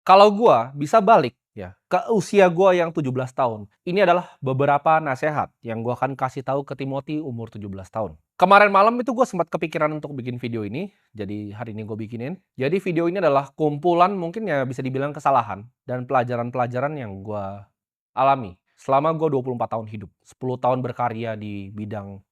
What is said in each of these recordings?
Kalau gua bisa balik ya ke usia gua yang 17 tahun, ini adalah beberapa nasehat yang gua akan kasih tahu ke Timothy umur 17 tahun. Kemarin malam itu gua sempat kepikiran untuk bikin video ini, jadi hari ini gue bikinin. Jadi video ini adalah kumpulan mungkin ya bisa dibilang kesalahan dan pelajaran-pelajaran yang gua alami selama gua 24 tahun hidup. 10 tahun berkarya di bidang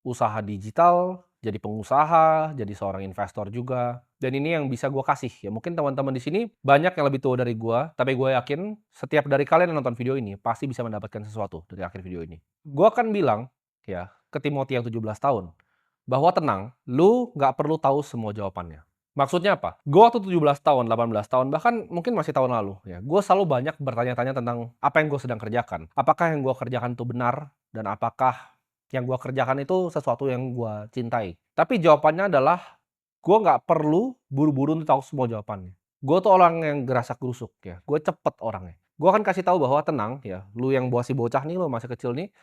usaha digital, jadi pengusaha, jadi seorang investor juga, dan ini yang bisa gue kasih. Ya mungkin teman-teman di sini banyak yang lebih tua dari gue, tapi gue yakin setiap dari kalian yang nonton video ini pasti bisa mendapatkan sesuatu dari akhir video ini. Gue akan bilang ya ke Timothy yang 17 tahun, bahwa tenang, lu nggak perlu tahu semua jawabannya. Maksudnya apa? Gue waktu 17 tahun, 18 tahun, bahkan mungkin masih tahun lalu, ya, gue selalu banyak bertanya-tanya tentang apa yang gue sedang kerjakan. Apakah yang gue kerjakan itu benar, dan apakah yang gue kerjakan itu sesuatu yang gue cintai. Tapi jawabannya adalah, gue nggak perlu buru-buru untuk tahu semua jawabannya. Gue tuh orang yang gerasak-gerusuk ya, gue cepet orangnya. Gue akan kasih tahu bahwa tenang ya, lu yang masih bocah nih, lu masih kecil nih,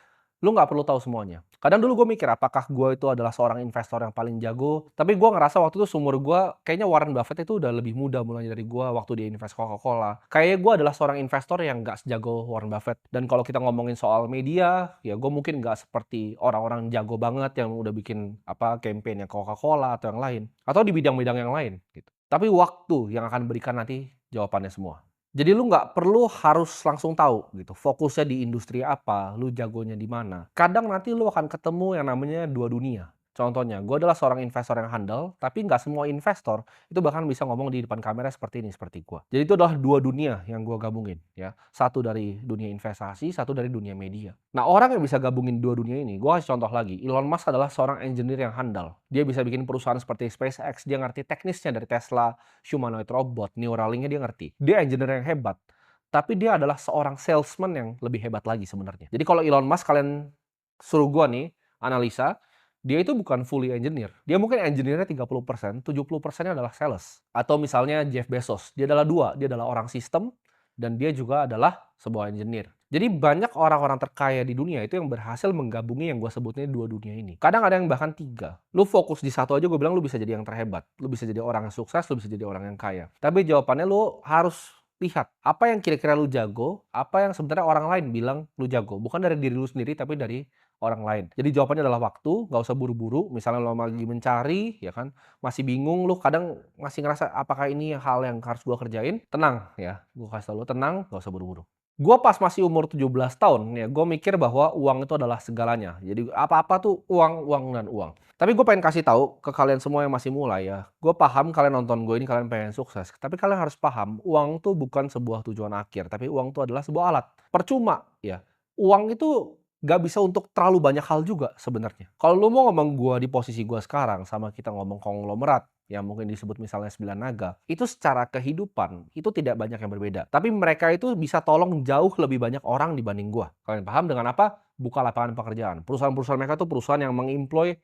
lu nggak perlu tahu semuanya. Kadang dulu gue mikir apakah gue itu adalah seorang investor yang paling jago, tapi gue ngerasa waktu itu seumur gue, kayaknya Warren Buffett itu udah lebih muda mulai dari gue waktu dia invest Coca-Cola. Kayaknya gue adalah seorang investor yang nggak sejago Warren Buffett. Dan kalau kita ngomongin soal media, ya gue mungkin nggak seperti orang-orang jago banget yang udah bikin apa campaign yang Coca-Cola atau yang lain. Atau di bidang-bidang yang lain gitu. Tapi waktu yang akan berikan nanti jawabannya semua. Jadi lu nggak perlu harus langsung tahu gitu, fokusnya di industri apa, lu jagonya di mana. Kadang nanti lu akan ketemu yang namanya dua dunia. Contohnya, gue adalah seorang investor yang handal, tapi nggak semua investor itu bahkan bisa ngomong di depan kamera seperti ini, seperti gue. Jadi itu adalah dua dunia yang gue gabungin, ya. Satu dari dunia investasi, satu dari dunia media. Nah, orang yang bisa gabungin dua dunia ini, gue kasih contoh lagi. Elon Musk adalah seorang engineer yang handal. Dia bisa bikin perusahaan seperti SpaceX, dia ngerti teknisnya dari Tesla, humanoid robot, Neuralink-nya dia ngerti. Dia engineer yang hebat, tapi dia adalah seorang salesman yang lebih hebat lagi sebenarnya. Jadi kalau Elon Musk kalian suruh gua nih analisa, dia itu bukan fully engineer. Dia mungkin engineer-nya 30%, 70%-nya adalah sales. Atau misalnya Jeff Bezos, dia adalah dua, dia adalah orang sistem dan dia juga adalah sebuah engineer. Jadi banyak orang-orang terkaya di dunia itu yang berhasil menggabungi yang gue sebutnya dua dunia ini. Kadang ada yang bahkan tiga. Lu fokus di satu aja gue bilang lu bisa jadi yang terhebat. Lu bisa jadi orang yang sukses, lu bisa jadi orang yang kaya. Tapi jawabannya lu harus lihat apa yang kira-kira lu jago, apa yang sebenarnya orang lain bilang lu jago. Bukan dari diri lu sendiri tapi dari orang lain. Jadi jawabannya adalah waktu, nggak usah buru-buru. Misalnya lo lagi mencari, ya kan, masih bingung, lu kadang masih ngerasa apakah ini hal yang harus gua kerjain, tenang ya. Gua kasih tau lu tenang, nggak usah buru-buru. Gua pas masih umur 17 tahun ya, gue mikir bahwa uang itu adalah segalanya. Jadi apa-apa tuh uang, uang, dan uang. Tapi gue pengen kasih tahu ke kalian semua yang masih mulai ya. Gue paham kalian nonton gue ini kalian pengen sukses. Tapi kalian harus paham, uang tuh bukan sebuah tujuan akhir, tapi uang tuh adalah sebuah alat. Percuma ya. Uang itu gak bisa untuk terlalu banyak hal juga sebenarnya. Kalau lu mau ngomong gue di posisi gue sekarang sama kita ngomong konglomerat, yang mungkin disebut misalnya sembilan naga, itu secara kehidupan, itu tidak banyak yang berbeda. Tapi mereka itu bisa tolong jauh lebih banyak orang dibanding gua. Kalian paham dengan apa? Buka lapangan pekerjaan. Perusahaan-perusahaan mereka tuh perusahaan yang mengemploy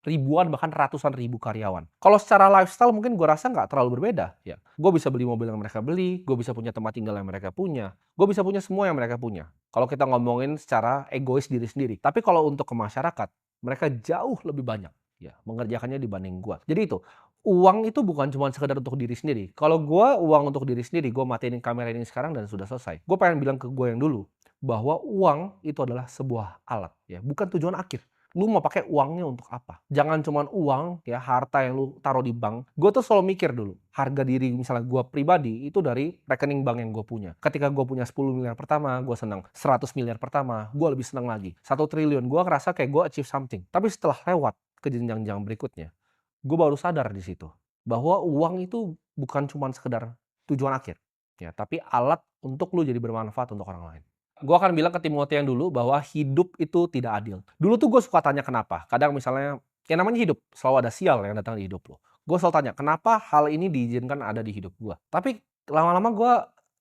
ribuan bahkan ratusan ribu karyawan. Kalau secara lifestyle mungkin gua rasa nggak terlalu berbeda. Ya, gue bisa beli mobil yang mereka beli, gue bisa punya tempat tinggal yang mereka punya, gue bisa punya semua yang mereka punya. Kalau kita ngomongin secara egois diri sendiri. Tapi kalau untuk ke masyarakat, mereka jauh lebih banyak ya mengerjakannya dibanding gua. Jadi itu, uang itu bukan cuma sekedar untuk diri sendiri. Kalau gua uang untuk diri sendiri, gua matiin kamera ini sekarang dan sudah selesai. Gue pengen bilang ke gue yang dulu, bahwa uang itu adalah sebuah alat ya, bukan tujuan akhir. Lu mau pakai uangnya untuk apa? Jangan cuman uang ya, harta yang lu taruh di bank. Gue tuh selalu mikir dulu, harga diri misalnya gue pribadi itu dari rekening bank yang gue punya. Ketika gue punya 10 miliar pertama, gue senang. 100 miliar pertama, gue lebih senang lagi. 1 triliun, gue ngerasa kayak gue achieve something. Tapi setelah lewat ke jenjang-jenjang berikutnya, gue baru sadar di situ bahwa uang itu bukan cuma sekedar tujuan akhir, ya, tapi alat untuk lu jadi bermanfaat untuk orang lain. Gue akan bilang ke Timothy yang dulu bahwa hidup itu tidak adil. Dulu tuh gue suka tanya kenapa. Kadang misalnya, ya namanya hidup, selalu ada sial yang datang di hidup lo. Gue selalu tanya, kenapa hal ini diizinkan ada di hidup gue? Tapi lama-lama gue,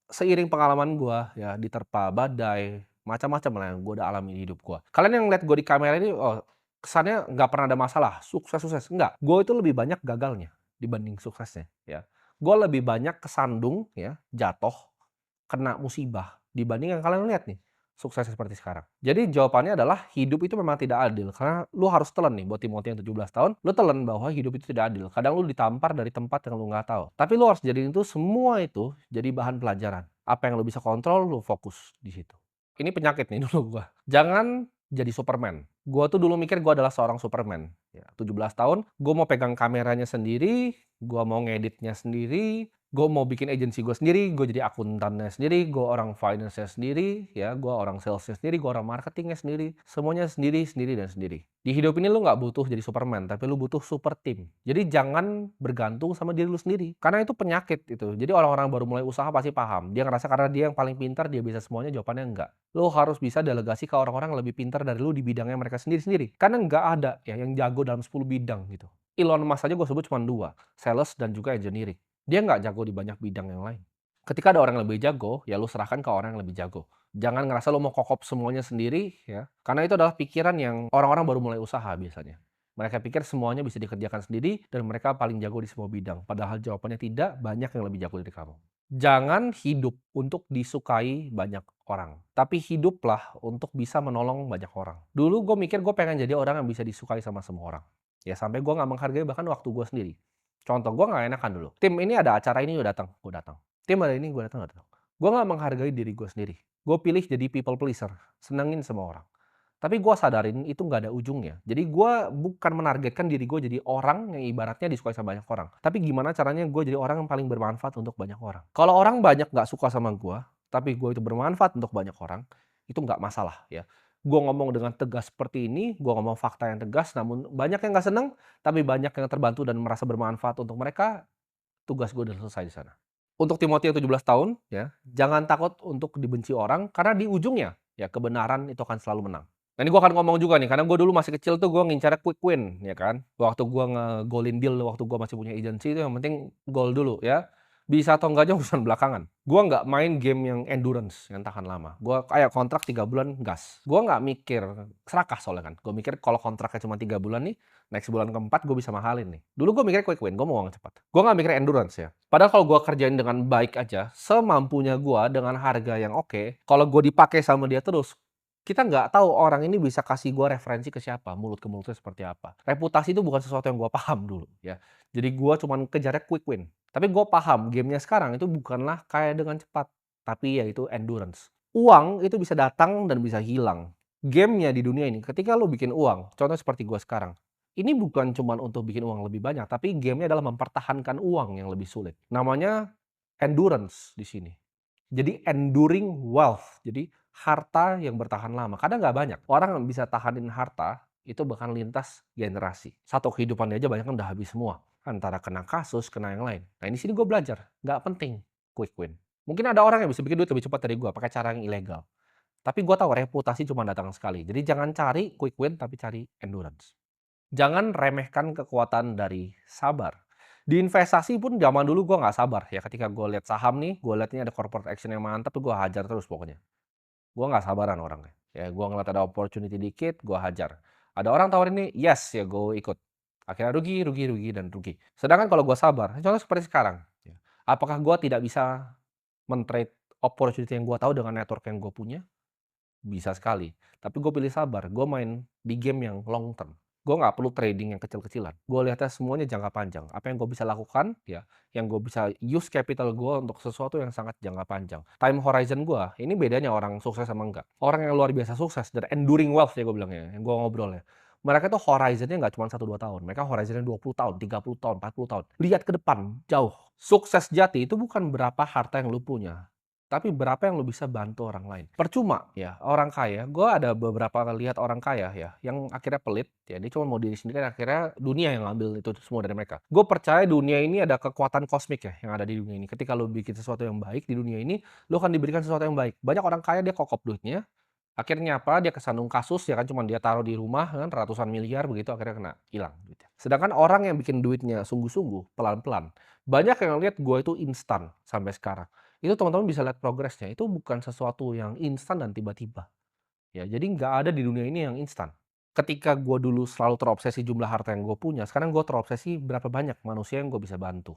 seiring pengalaman gue, ya diterpa badai, macam-macam lah yang gue udah alami di hidup gue. Kalian yang lihat gue di kamera ini, oh, kesannya nggak pernah ada masalah, sukses-sukses. Enggak, gue itu lebih banyak gagalnya dibanding suksesnya. Ya, gue lebih banyak kesandung, ya, jatuh, kena musibah dibanding yang kalian lihat nih. sukses seperti sekarang? Jadi jawabannya adalah hidup itu memang tidak adil, karena lu harus telan nih buat Timothy yang 17 tahun, lu telan bahwa hidup itu tidak adil. Kadang lu ditampar dari tempat yang lu nggak tahu. Tapi lu harus jadiin itu semua itu jadi bahan pelajaran. Apa yang lu bisa kontrol, lu fokus di situ. Ini penyakit nih dulu gua. Jangan jadi Superman. Gua tuh dulu mikir gua adalah seorang Superman. Ya, 17 tahun, gua mau pegang kameranya sendiri, gua mau ngeditnya sendiri, gue mau bikin agensi gue sendiri, gue jadi akuntannya sendiri, gue orang finance-nya sendiri, ya, gue orang sales-nya sendiri, gue orang marketingnya sendiri, semuanya sendiri, sendiri, dan sendiri. Di hidup ini lu nggak butuh jadi Superman, tapi lu butuh super team. Jadi jangan bergantung sama diri lu sendiri, karena itu penyakit itu. Jadi orang-orang baru mulai usaha pasti paham. Dia ngerasa karena dia yang paling pintar, dia bisa semuanya, jawabannya enggak. Lu harus bisa delegasi ke orang-orang yang lebih pintar dari lu di bidangnya mereka sendiri-sendiri. Karena nggak ada ya yang jago dalam 10 bidang gitu. Elon Musk aja gue sebut cuma 2, sales dan juga engineering. Dia nggak jago di banyak bidang yang lain. Ketika ada orang yang lebih jago, ya lu serahkan ke orang yang lebih jago. Jangan ngerasa lu mau kokop semuanya sendiri, ya. Karena itu adalah pikiran yang orang-orang baru mulai usaha biasanya. Mereka pikir semuanya bisa dikerjakan sendiri dan mereka paling jago di semua bidang. Padahal jawabannya tidak, banyak yang lebih jago dari kamu. Jangan hidup untuk disukai banyak orang. Tapi hiduplah untuk bisa menolong banyak orang. Dulu gue mikir gue pengen jadi orang yang bisa disukai sama semua orang. Ya sampai gue nggak menghargai bahkan waktu gue sendiri. Contoh, gue nggak enakan dulu. Tim ini ada acara ini, gue datang, gue datang. Tim ada ini, gue datang, gue datang. Gue nggak menghargai diri gue sendiri. Gue pilih jadi people pleaser, senengin semua orang. Tapi gue sadarin itu nggak ada ujungnya. Jadi gue bukan menargetkan diri gue jadi orang yang ibaratnya disukai sama banyak orang. Tapi gimana caranya gue jadi orang yang paling bermanfaat untuk banyak orang. Kalau orang banyak nggak suka sama gue, tapi gue itu bermanfaat untuk banyak orang, itu nggak masalah ya. Gue ngomong dengan tegas seperti ini, gue ngomong fakta yang tegas, namun banyak yang nggak seneng, tapi banyak yang terbantu dan merasa bermanfaat untuk mereka, tugas gue udah selesai di sana. Untuk Timothy yang 17 tahun, ya, jangan takut untuk dibenci orang, karena di ujungnya, ya kebenaran itu akan selalu menang. Nah ini gue akan ngomong juga nih, karena gue dulu masih kecil tuh gue ngincarnya quick win, ya kan. Waktu gue nge-goalin deal, waktu gue masih punya agency itu yang penting goal dulu ya. Bisa atau enggaknya urusan belakangan. Gue nggak main game yang endurance, yang tahan lama. Gue kayak kontrak 3 bulan gas. Gue nggak mikir, serakah soalnya kan. Gue mikir kalau kontraknya cuma 3 bulan nih, next bulan keempat gue bisa mahalin nih. Dulu gue mikirnya quick win, gue mau uang cepat. Gue nggak mikir endurance ya. Padahal kalau gue kerjain dengan baik aja, semampunya gue dengan harga yang oke, kalau gue dipakai sama dia terus, kita nggak tahu orang ini bisa kasih gue referensi ke siapa, mulut ke mulutnya seperti apa. Reputasi itu bukan sesuatu yang gue paham dulu ya. Jadi gue cuman kejarnya quick win. Tapi gue paham gamenya sekarang itu bukanlah kayak dengan cepat, tapi yaitu endurance. Uang itu bisa datang dan bisa hilang. Gamenya di dunia ini, ketika lo bikin uang, contoh seperti gue sekarang, ini bukan cuma untuk bikin uang lebih banyak, tapi gamenya adalah mempertahankan uang yang lebih sulit. Namanya endurance di sini. Jadi enduring wealth. Jadi harta yang bertahan lama. Kadang nggak banyak. Orang yang bisa tahanin harta itu bahkan lintas generasi. Satu kehidupan aja banyak kan udah habis semua. Antara kena kasus, kena yang lain. Nah di sini gue belajar. Nggak penting quick win. Mungkin ada orang yang bisa bikin duit lebih cepat dari gue pakai cara yang ilegal. Tapi gue tahu reputasi cuma datang sekali. Jadi jangan cari quick win, tapi cari endurance. Jangan remehkan kekuatan dari sabar. Di investasi pun zaman dulu gue nggak sabar ya, ketika gue lihat saham nih, gue lihat ini ada corporate action yang mantap tuh gue hajar terus pokoknya. Gue nggak sabaran orangnya. Ya gue ngeliat ada opportunity dikit, gue hajar. Ada orang tawarin ini, yes ya gue ikut. Akhirnya rugi, rugi, rugi, dan rugi. Sedangkan kalau gue sabar, contoh seperti sekarang. Ya, apakah gue tidak bisa men-trade opportunity yang gue tahu dengan network yang gue punya? Bisa sekali. Tapi gue pilih sabar, gue main di game yang long term. Gue nggak perlu trading yang kecil-kecilan. Gue lihatnya semuanya jangka panjang. Apa yang gue bisa lakukan, ya, yang gue bisa use capital gue untuk sesuatu yang sangat jangka panjang. Time horizon gue, ini bedanya orang sukses sama enggak. Orang yang luar biasa sukses, dan enduring wealth ya gue bilangnya, yang gue ngobrol ya. Mereka tuh horizonnya nggak cuma 1-2 tahun. Mereka horizonnya 20 tahun, 30 tahun, 40 tahun. Lihat ke depan, jauh. Sukses jati itu bukan berapa harta yang lu punya, tapi berapa yang lu bisa bantu orang lain. Percuma ya, orang kaya, gue ada beberapa lihat orang kaya ya, yang akhirnya pelit, ya dia cuma mau diri sendiri, akhirnya dunia yang ngambil itu semua dari mereka. Gue percaya dunia ini ada kekuatan kosmik ya, yang ada di dunia ini. Ketika lu bikin sesuatu yang baik di dunia ini, lu akan diberikan sesuatu yang baik. Banyak orang kaya dia kokop duitnya, akhirnya apa, dia kesandung kasus, ya kan cuma dia taruh di rumah kan, ratusan miliar begitu, akhirnya kena hilang duitnya. Sedangkan orang yang bikin duitnya sungguh-sungguh, pelan-pelan, banyak yang lihat gue itu instan sampai sekarang. Itu teman-teman bisa lihat progresnya, itu bukan sesuatu yang instan dan tiba-tiba. Ya, jadi nggak ada di dunia ini yang instan. Ketika gue dulu selalu terobsesi jumlah harta yang gue punya, sekarang gue terobsesi berapa banyak manusia yang gue bisa bantu.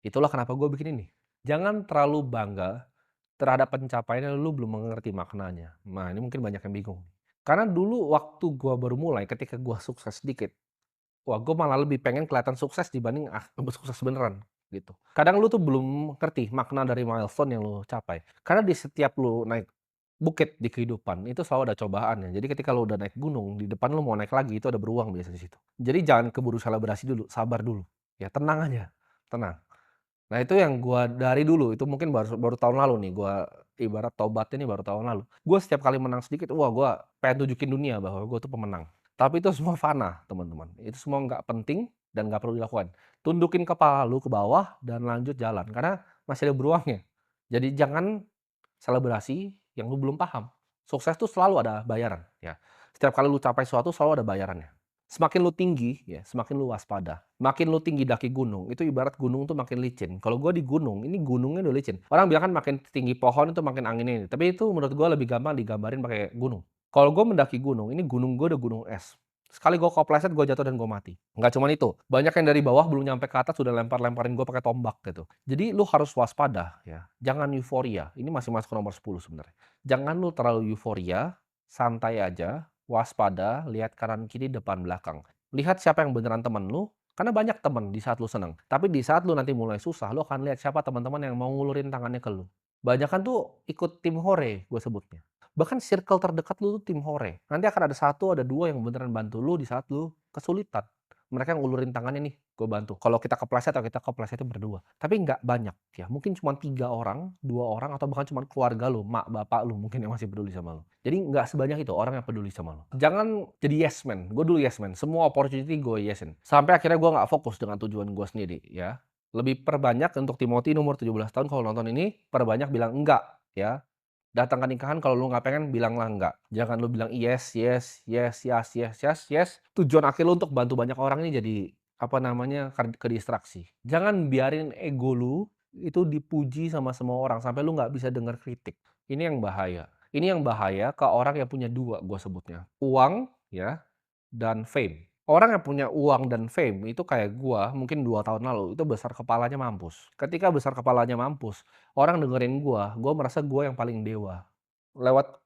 Itulah kenapa gue bikin ini. Jangan terlalu bangga terhadap pencapaiannya lu belum mengerti maknanya. Nah, ini mungkin banyak yang bingung. Karena dulu waktu gua baru mulai, ketika gua sukses sedikit, wah gua malah lebih pengen kelihatan sukses dibanding sukses beneran, gitu. Kadang lu tuh belum ngerti makna dari milestone yang lu capai. Karena di setiap lu naik bukit di kehidupan, itu selalu ada cobaannya. Jadi ketika lu udah naik gunung, di depan lu mau naik lagi, itu ada beruang biasanya di situ. Jadi jangan keburu selebrasi dulu, sabar dulu. Ya tenang aja, tenang. Nah itu yang gua dari dulu, itu mungkin baru baru tahun lalu nih, gua ibarat tobatnya nih baru tahun lalu. Gua setiap kali menang sedikit, wah gua pengen tunjukin dunia bahwa gua tuh pemenang. Tapi itu semua fana, teman-teman. Itu semua nggak penting dan nggak perlu dilakukan. Tundukin kepala lu ke bawah dan lanjut jalan, karena masih ada beruangnya. Jadi jangan selebrasi yang lu belum paham. Sukses tuh selalu ada bayaran, ya. Setiap kali lu capai sesuatu selalu ada bayarannya. Semakin lu tinggi, ya, semakin lu waspada. Makin lu tinggi daki gunung, itu ibarat gunung tuh makin licin. Kalau gua di gunung, ini gunungnya udah licin. Orang bilang kan makin tinggi pohon itu makin anginnya ini. Tapi itu menurut gua lebih gampang digambarin pakai gunung. Kalau gua mendaki gunung, ini gunung gua udah gunung es. Sekali gua kepleset, gua jatuh dan gua mati. Nggak cuman itu, banyak yang dari bawah belum nyampe ke atas sudah lempar-lemparin gua pakai tombak gitu. Jadi lu harus waspada ya, jangan euforia. Ini masih masuk ke nomor 10 sebenarnya. Jangan lu terlalu euforia, santai aja, waspada, lihat kanan kiri, depan belakang. Lihat siapa yang beneran temen lu, karena banyak temen di saat lu seneng. Tapi di saat lu nanti mulai susah, lu akan lihat siapa teman-teman yang mau ngulurin tangannya ke lu. Banyakan tuh ikut tim hore, gue sebutnya. Bahkan circle terdekat lu tuh tim hore. Nanti akan ada satu, ada dua yang beneran bantu lu di saat lu kesulitan. Mereka yang ngulurin tangannya nih, gue bantu. Kalau kita kepleset atau kita kepleset itu berdua. Tapi nggak banyak ya. Mungkin cuma 3 orang, 2 orang, atau bahkan cuma keluarga lu, mak, bapak lu mungkin yang masih peduli sama lu. Jadi nggak sebanyak itu orang yang peduli sama lu. Jangan jadi yes man. Gue dulu yes man. Semua opportunity gue yesin. Sampai akhirnya gue nggak fokus dengan tujuan gue sendiri ya. Lebih perbanyak untuk Timothy umur 17 tahun kalau nonton ini, perbanyak bilang enggak ya. Datang ke nikahan kalau lu nggak pengen bilanglah enggak. Jangan lu bilang yes, yes, yes, yes, yes, yes, yes. Tujuan akhir lu untuk bantu banyak orang ini jadi apa namanya kedistraksi. Jangan biarin ego lu itu dipuji sama semua orang sampai lu nggak bisa dengar kritik. Ini yang bahaya. Ini yang bahaya ke orang yang punya dua, gue sebutnya. Uang ya dan fame. Orang yang punya uang dan fame itu kayak gua mungkin 2 tahun lalu, itu besar kepalanya mampus. Ketika besar kepalanya mampus, orang dengerin gua merasa gua yang paling dewa. Lewat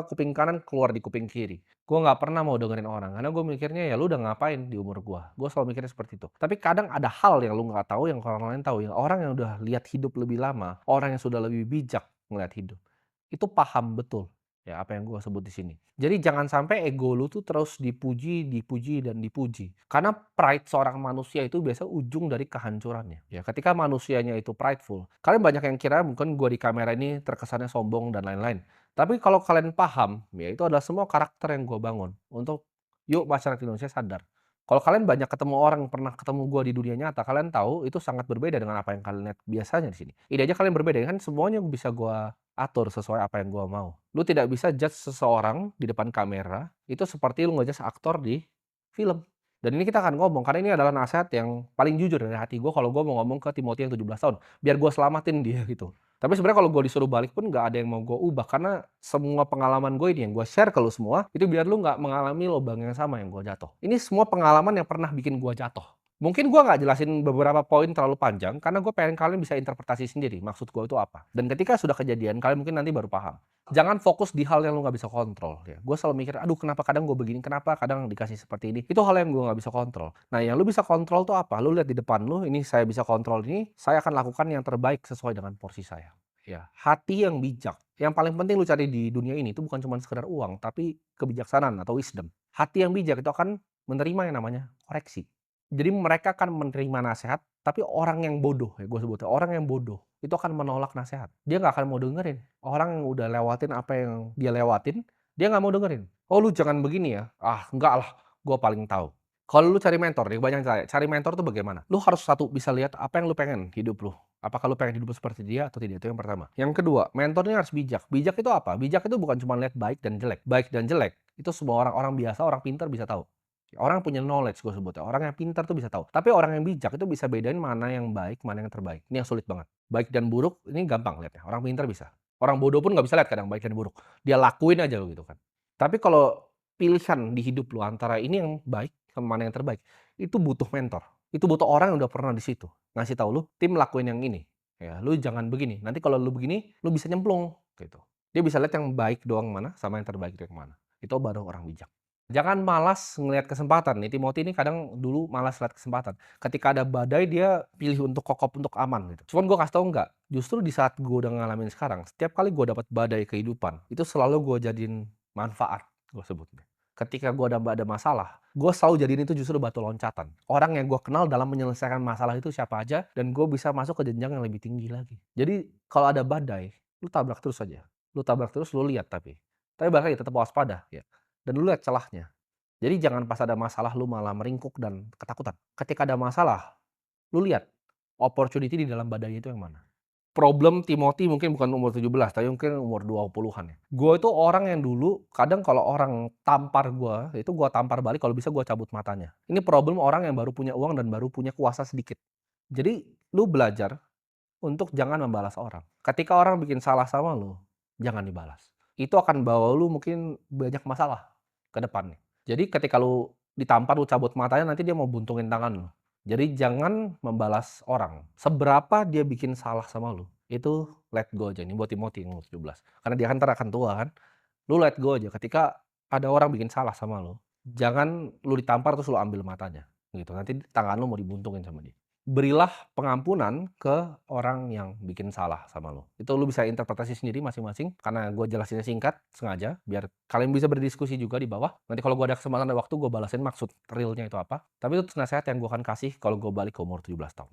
kuping kanan keluar di kuping kiri. Gua nggak pernah mau dengerin orang, karena gua mikirnya ya lu udah ngapain di umur gua. Gua selalu mikirnya seperti itu. Tapi kadang ada hal yang lu nggak tahu yang orang lain tahu, yang orang yang udah lihat hidup lebih lama, orang yang sudah lebih bijak ngelihat hidup. Itu paham betul, ya apa yang gue sebut di sini. Jadi jangan sampai ego lu tuh terus dipuji, dipuji, dan dipuji. Karena pride seorang manusia itu biasa ujung dari kehancurannya. Ya, ketika manusianya itu prideful, kalian banyak yang kira mungkin gue di kamera ini terkesannya sombong dan lain-lain. Tapi kalau kalian paham, ya itu adalah semua karakter yang gue bangun untuk yuk masyarakat Indonesia sadar. Kalau kalian banyak ketemu orang, pernah ketemu gue di dunia nyata, kalian tahu itu sangat berbeda dengan apa yang kalian lihat biasanya di sini. Ini aja kalian berbeda, kan semuanya bisa gue atur sesuai apa yang gua mau. Lu tidak bisa judge seseorang di depan kamera, itu seperti lu nge-judge aktor di film. Dan ini kita akan ngomong, karena ini adalah nasihat yang paling jujur dari hati gua kalau gua mau ngomong ke Timothy yang 17 tahun, biar gua selamatin dia gitu. Tapi sebenarnya kalau gua disuruh balik pun nggak ada yang mau gua ubah, karena semua pengalaman gue ini yang gua share ke lu semua, itu biar lu nggak mengalami lubang yang sama yang gua jatuh. Ini semua pengalaman yang pernah bikin gua jatuh. Mungkin gua nggak jelasin beberapa poin terlalu panjang, karena gue pengen kalian bisa interpretasi sendiri, maksud gua itu apa. Dan ketika sudah kejadian, kalian mungkin nanti baru paham. Jangan fokus di hal yang lu nggak bisa kontrol ya. Gue selalu mikir, aduh kenapa kadang gue begini, kenapa kadang dikasih seperti ini. Itu hal yang gue nggak bisa kontrol. Nah yang lu bisa kontrol tuh apa? Lu lihat di depan lu, ini saya bisa kontrol ini, saya akan lakukan yang terbaik sesuai dengan porsi saya. Ya, hati yang bijak. Yang paling penting lu cari di dunia ini itu bukan cuma sekedar uang, tapi kebijaksanaan atau wisdom. Hati yang bijak itu akan menerima yang namanya koreksi. Jadi mereka akan menerima nasihat, tapi orang yang bodoh ya gue sebutnya, orang yang bodoh itu akan menolak nasihat. Dia nggak akan mau dengerin. Orang yang udah lewatin apa yang dia lewatin, dia nggak mau dengerin. Oh lu jangan begini ya. Ah enggak lah, gue paling tahu. Kalau lu cari mentor, nih banyak cari mentor tuh bagaimana? Lu harus satu bisa lihat apa yang lu pengen hidup lu. Apakah lu pengen hidup seperti dia atau tidak? Itu yang pertama. Yang kedua, mentornya harus bijak. Bijak itu apa? Bijak itu bukan cuma lihat baik dan jelek. Baik dan jelek itu semua orang-orang biasa, orang pintar bisa tahu. Orang punya knowledge gue sebutnya, orang yang pintar tuh bisa tahu. Tapi orang yang bijak itu bisa bedain mana yang baik, mana yang terbaik. Ini yang sulit banget. Baik dan buruk ini gampang lihatnya, orang pintar bisa. Orang bodoh pun nggak bisa lihat kadang baik dan buruk. Dia lakuin aja gitu kan. Tapi kalau pilihan di hidup lu antara ini yang baik sama mana yang terbaik, itu butuh mentor. Itu butuh orang yang udah pernah di situ. Ngasih tahu lu, tim lakuin yang ini. Ya, lu jangan begini, nanti kalau lu begini, lu bisa nyemplung, gitu. Dia bisa lihat yang baik doang mana, sama yang terbaik itu yang mana. Itu baru orang bijak. Jangan malas ngelihat kesempatan nih, Timothy ini kadang dulu malas lihat kesempatan. Ketika ada badai dia pilih untuk kokop, untuk aman gitu. Cuman gue kasih tau enggak, justru di saat gue udah ngalamin sekarang, setiap kali gue dapat badai kehidupan, itu selalu gue jadiin manfaat, gue sebutnya. Ketika gue ada masalah, gue selalu jadiin itu justru batu loncatan. Orang yang gue kenal dalam menyelesaikan masalah itu siapa aja, dan gue bisa masuk ke jenjang yang lebih tinggi lagi. Jadi kalau ada badai, lu tabrak terus aja. Lu tabrak terus, lu lihat tapi. Tapi balik lagi tetap waspada ya. Dan lu lihat celahnya. Jadi jangan pas ada masalah lu malah meringkuk dan ketakutan. Ketika ada masalah, lu lihat opportunity di dalam badai itu yang mana. Problem Timothy mungkin bukan umur 17, tapi mungkin umur 20-an ya. Gue itu orang yang dulu kadang kalau orang tampar gue, itu gue tampar balik kalau bisa gue cabut matanya. Ini problem orang yang baru punya uang dan baru punya kuasa sedikit. Jadi lu belajar untuk jangan membalas orang. Ketika orang bikin salah sama lu, jangan dibalas. Itu akan bawa lu mungkin banyak masalah ke depannya. Jadi ketika lu ditampar, lu cabut matanya, nanti dia mau buntungin tangan lu. Jadi jangan membalas orang. Seberapa dia bikin salah sama lu, itu let go aja. Ini buat Timothy yang umur 17. Karena dia kan ntar akan tua kan. Lu let go aja. Ketika ada orang bikin salah sama lu, jangan lu ditampar terus lu ambil matanya. Gitu. Nanti tangan lu mau dibuntungin sama dia. Berilah pengampunan ke orang yang bikin salah sama lo. Itu lu bisa interpretasi sendiri masing-masing, karena gue jelasinnya singkat, sengaja, biar kalian bisa berdiskusi juga di bawah. Nanti kalau gue ada kesempatan dan waktu, gue balasin maksud realnya itu apa. Tapi itu nasihat yang gue akan kasih kalau gue balik ke umur 17 tahun.